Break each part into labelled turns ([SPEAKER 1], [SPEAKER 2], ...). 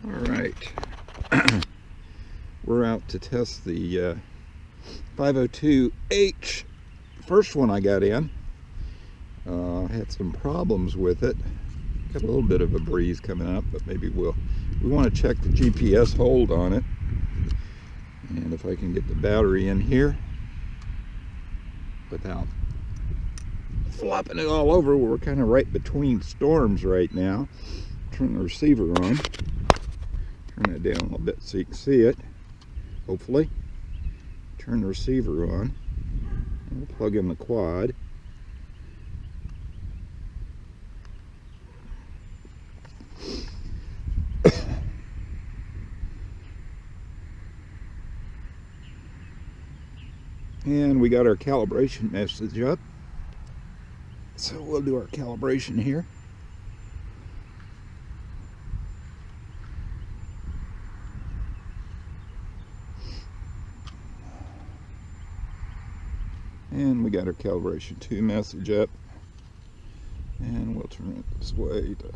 [SPEAKER 1] All right, we're out to test the 502H, first one I got in. Had some problems with it. Got a little bit of a breeze coming up, but maybe we want to check the GPS hold on it. And if I can get the battery in here without flopping it all over. We're kind of right between storms right now. Turn the receiver on. Turn that down a little bit so you can see it, hopefully. Turn the receiver on. And we'll plug in the quad. And we got our calibration message up. So we'll do our calibration here. And we got our calibration 2 message up. And we'll turn it this way to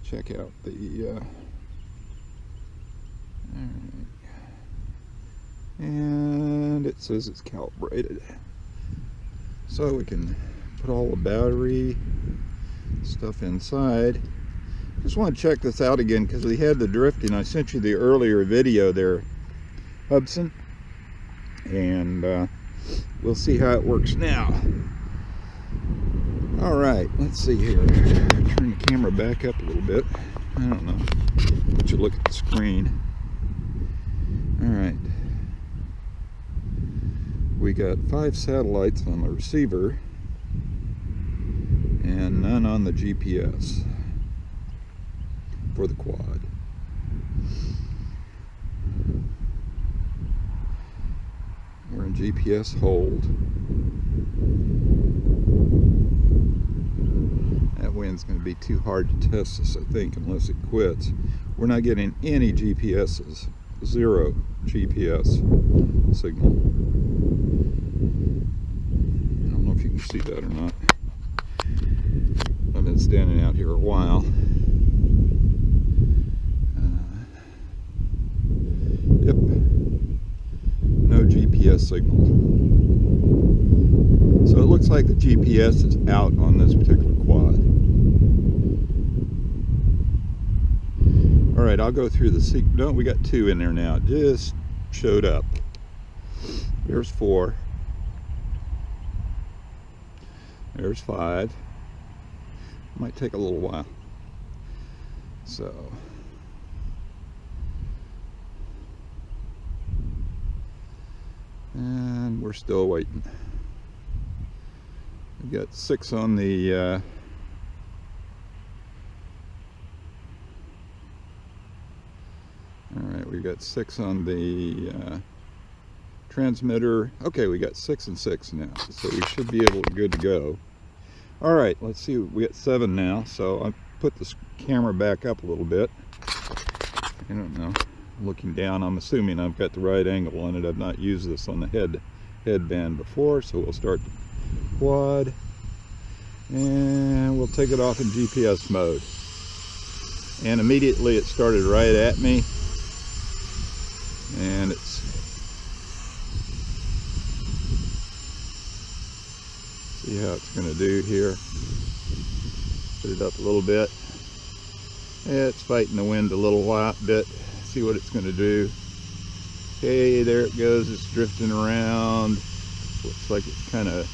[SPEAKER 1] check out the all right. And it says it's calibrated, so we can put all the battery stuff inside. Just want to check this out again because we had the drifting. I sent you the earlier video there, Hubsan, and we'll see how it works now. All right, let's see here. Turn the camera back up a little bit. I don't know. Let you look at the screen. All right. We got 5 satellites on the receiver and none on the GPS for the quad. We're in GPS hold. That wind's going to be too hard to test this, I think, unless it quits. We're not getting any GPSs. 0 GPS signal. I don't know if you can see that or not. I've been standing out here a while. Yep, no GPS signal. So it looks like the GPS is out on this particular quad. All right, I'll go through the no, we got 2 in there now. It just showed up. There's 4. There's 5. Might take a little while. So and we're still waiting. We got 6 on the all right, we got 6 on the transmitter. Okay, we got 6 and 6 now, so we should be able to good to go. All right, let's see. We got 7 now, so I put this camera back up a little bit. I don't know. Looking down, I'm assuming I've got the right angle on it. I've not used this on the headband before, so we'll start the quad, and we'll take it off in GPS mode. And immediately it started right at me. And it's see how it's going to do here. Put it up a little bit. It's fighting the wind a little bit. See what it's going to do. Okay, there it goes. It's drifting around. Looks like it's kind of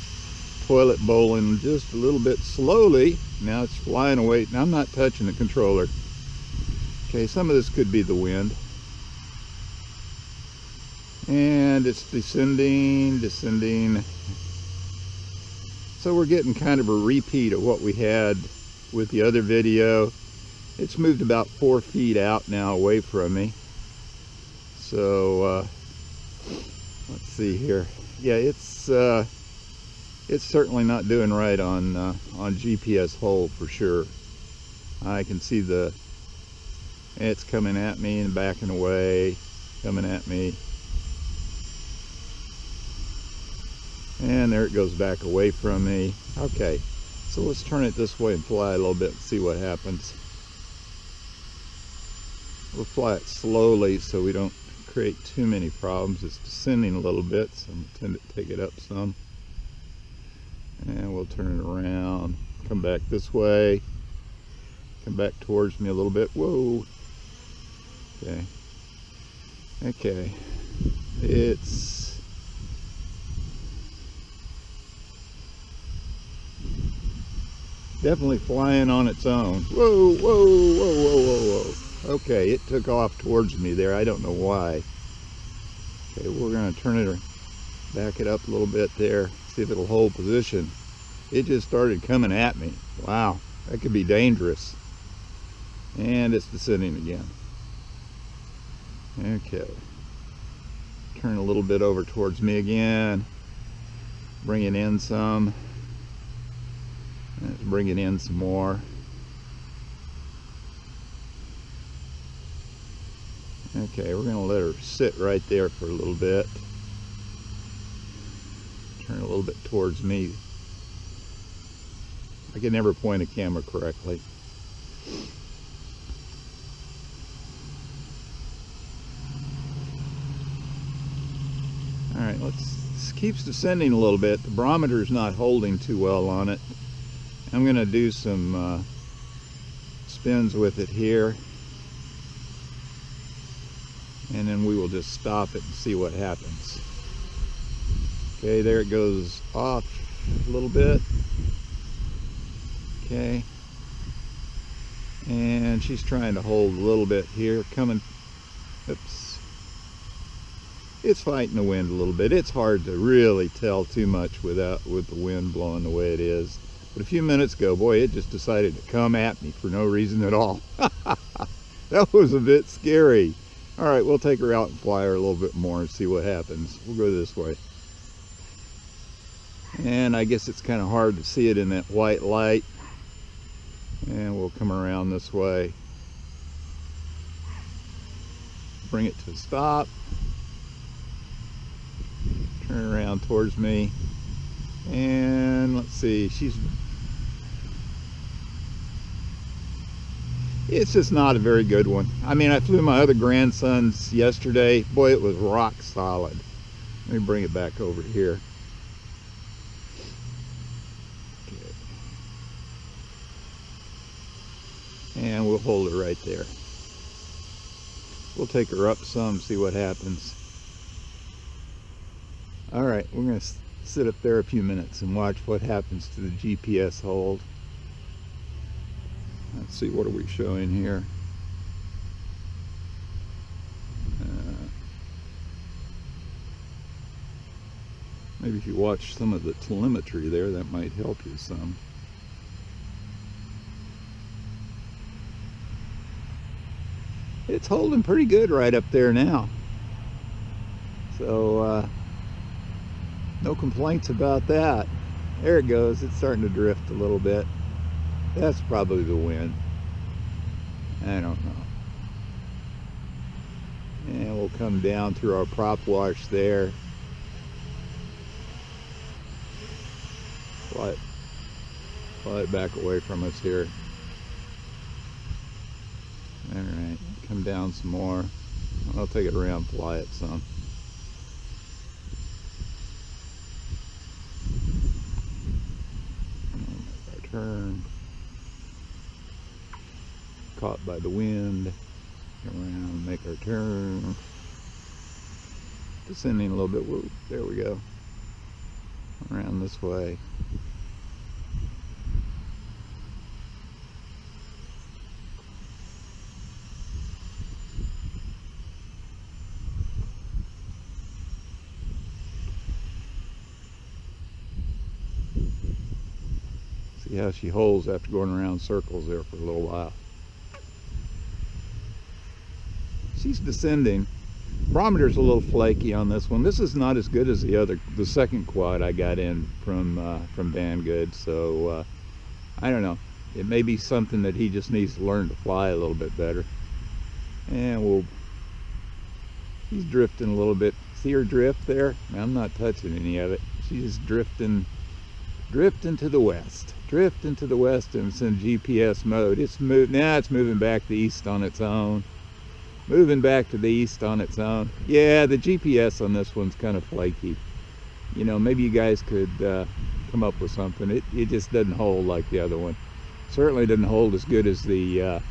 [SPEAKER 1] toilet bowling just a little bit slowly. Now it's flying away. Now I'm not touching the controller. Okay, some of this could be the wind. And it's descending. So we're getting kind of a repeat of what we had with the other video. It's moved about 4 feet out now away from me. So let's see here. Yeah, it's certainly not doing right on GPS hold for sure. I can see it's coming at me and backing away, coming at me. And there it goes back away from me. Okay, so let's turn it this way and fly a little bit and see what happens. We'll fly it slowly so we don't create too many problems. It's descending a little bit, so I'm going to take it up some. And we'll turn it around, come back this way, come back towards me a little bit. Whoa. Okay. Okay. It's definitely flying on its own. Whoa, whoa, whoa, whoa, whoa, whoa. Okay, it took off towards me there. I don't know why. Okay, we're going to turn it, back it up a little bit there, see if it'll hold position. It just started coming at me. Wow, that could be dangerous. And it's descending again. Okay. Turn a little bit over towards me again. Bring it in some. Let's bring it in some more. Okay, we're going to let her sit right there for a little bit. Turn a little bit towards me. I can never point a camera correctly. Alright, this keeps descending a little bit. The barometer is not holding too well on it. I'm going to do some spins with it here. And then we will just stop it and see what happens. Okay, there it goes off a little bit. Okay. And she's trying to hold a little bit here, coming. Oops. It's fighting the wind a little bit. It's hard to really tell too much with the wind blowing the way it is. But a few minutes ago, boy, it just decided to come at me for no reason at all. That was a bit scary. All right, we'll take her out and fly her a little bit more and see what happens. We'll go this way. And I guess it's kind of hard to see it in that white light. And we'll come around this way. Bring it to a stop. Turn around towards me. And let's see, it's just not a very good one. I mean, I flew my other grandsons yesterday. Boy, it was rock solid. Let me bring it back over here. Okay. And we'll hold it right there. We'll take her up some, see what happens. All right, we're going to sit up there a few minutes and watch what happens to the GPS hold. Let's see, what are we showing here? Maybe if you watch some of the telemetry there, that might help you some. It's holding pretty good right up there now. So, no complaints about that. There it goes. It's starting to drift a little bit. That's probably the wind. I don't know. And we'll come down through our prop wash there. Fly it back away from us here. Alright, come down some more. I'll take it around, fly it some. Make our turn. Caught by the wind. Come around, make our turn. Descending a little bit. Whoa, there we go. Around this way. See how she holds after going around circles there for a little while. She's descending. Barometer's a little flaky on this one. This is not as good as the second quad I got in from Banggood. So I don't know. It may be something that he just needs to learn to fly a little bit better. And she's drifting a little bit. See her drift there? I'm not touching any of it. She's drifting to the west. Drifting to the west, and it's in GPS mode. It's moving. Now it's moving back to east on its own. moving back to the east on its own. Yeah, the GPS on this one's kind of flaky. You know, maybe you guys could come up with something. It just doesn't hold like the other one. Certainly doesn't hold as good as the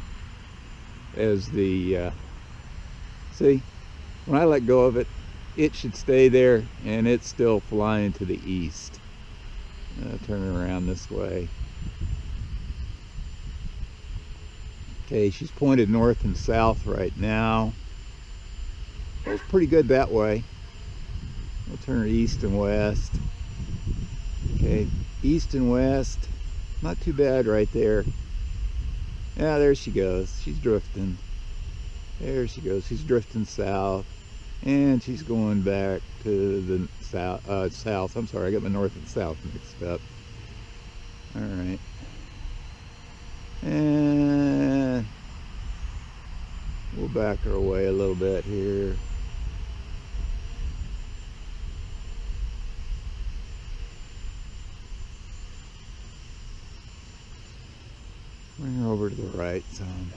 [SPEAKER 1] see, when I let go of it, it should stay there, and it's still flying to the east. Turn it around this way. Okay, she's pointed north and south right now. It's pretty good that way. We'll turn her east and west. Okay, east and west. Not too bad right there. Yeah, there she goes. She's drifting. There she goes. She's drifting south. And she's going back to the south. I'm sorry, I got my north and south mixed up. All right. And we'll back her away a little bit here. Bring her over to the right some.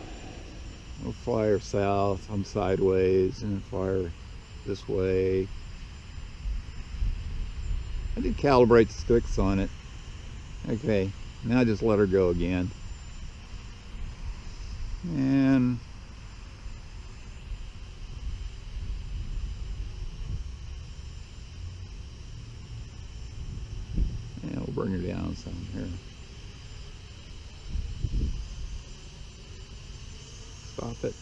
[SPEAKER 1] We'll fly her south. I'm sideways, and fly her this way. I did calibrate the sticks on it. Okay, now just let her go again. And we'll bring her down some here. Stop it.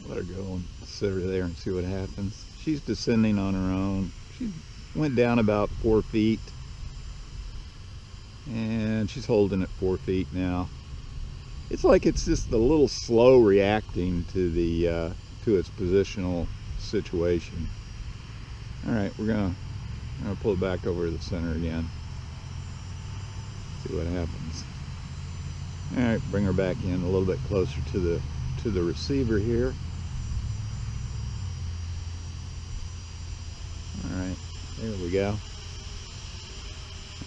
[SPEAKER 1] Let her go and sit her there and see what happens. She's descending on her own. She went down about 4 feet, and she's holding at 4 feet now. It's like it's just a little slow reacting to the to its positional situation. All right, we're gonna pull it back over to the center again. See what happens. All right, bring her back in a little bit closer to the receiver here. All right, there we go.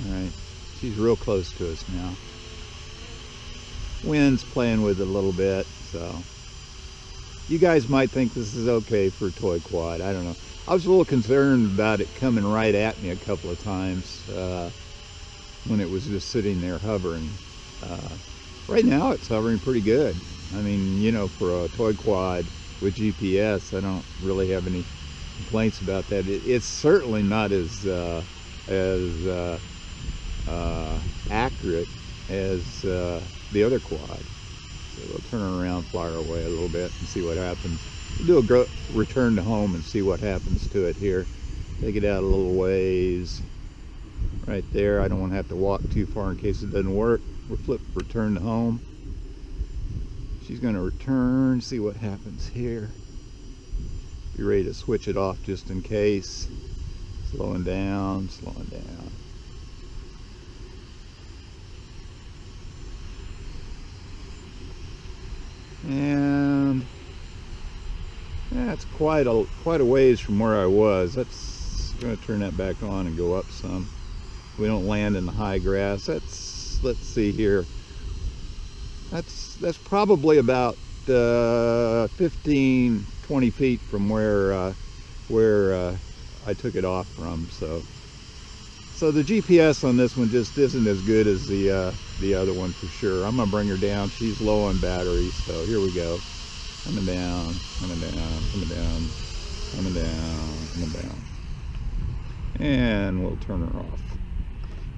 [SPEAKER 1] All right, she's real close to us now. Wind's playing with it a little bit, so you guys might think this is okay for a toy quad. I don't know. I was a little concerned about it coming right at me a couple of times when it was just sitting there hovering. Right now it's hovering pretty good. I mean, you know, for a toy quad with GPS, I don't really have any complaints about that. It's certainly not as accurate as the other quad. So we'll turn her around, fly her away a little bit, and see what happens. We'll do a return to home and see what happens to it here. Take it out a little ways. Right there. I don't want to have to walk too far in case it doesn't work. We'll flip return to home. She's going to return, see what happens here. Be ready to switch it off just in case. Slowing down, slowing down. And that's quite a ways from where I was. That's going to turn that back on and go up some. We don't land in the high grass. Let's see here. That's probably about 15, 20 feet from where I took it off from. So the GPS on this one just isn't as good as the other one for sure. I'm gonna bring her down. She's low on battery, so here we go. Coming down, coming down, coming down, coming down, coming down, and we'll turn her off.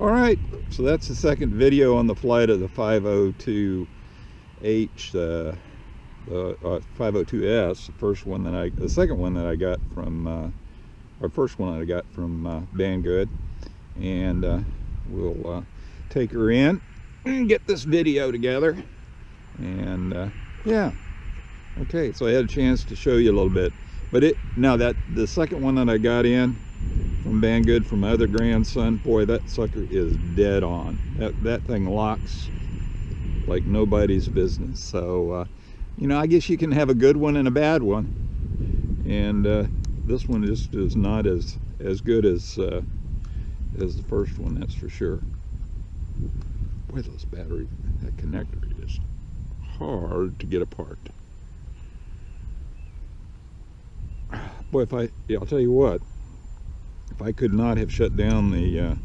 [SPEAKER 1] All right, so that's the second video on the flight of the 502H, the 502S. The second one that I got from, or first one that I got from Banggood, and we'll take her in and get this video together. And yeah, okay. So I had a chance to show you a little bit, but now that the second one that I got in, from Banggood from my other grandson. Boy, that sucker is dead on. That thing locks like nobody's business. So you know, I guess you can have a good one and a bad one, and this one just is not as good as the first one, that's for sure. Boy, those battery, that connector is hard to get apart. Boy, I'll tell you what, if I could not have shut down the,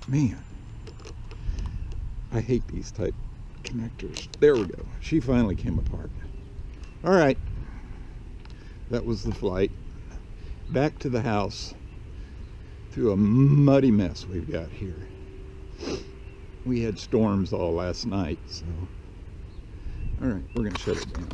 [SPEAKER 1] man, I hate these type connectors. There we go. She finally came apart. All right, that was the flight. Back to the house through a muddy mess we've got here. We had storms all last night, so all right, we're gonna shut it down.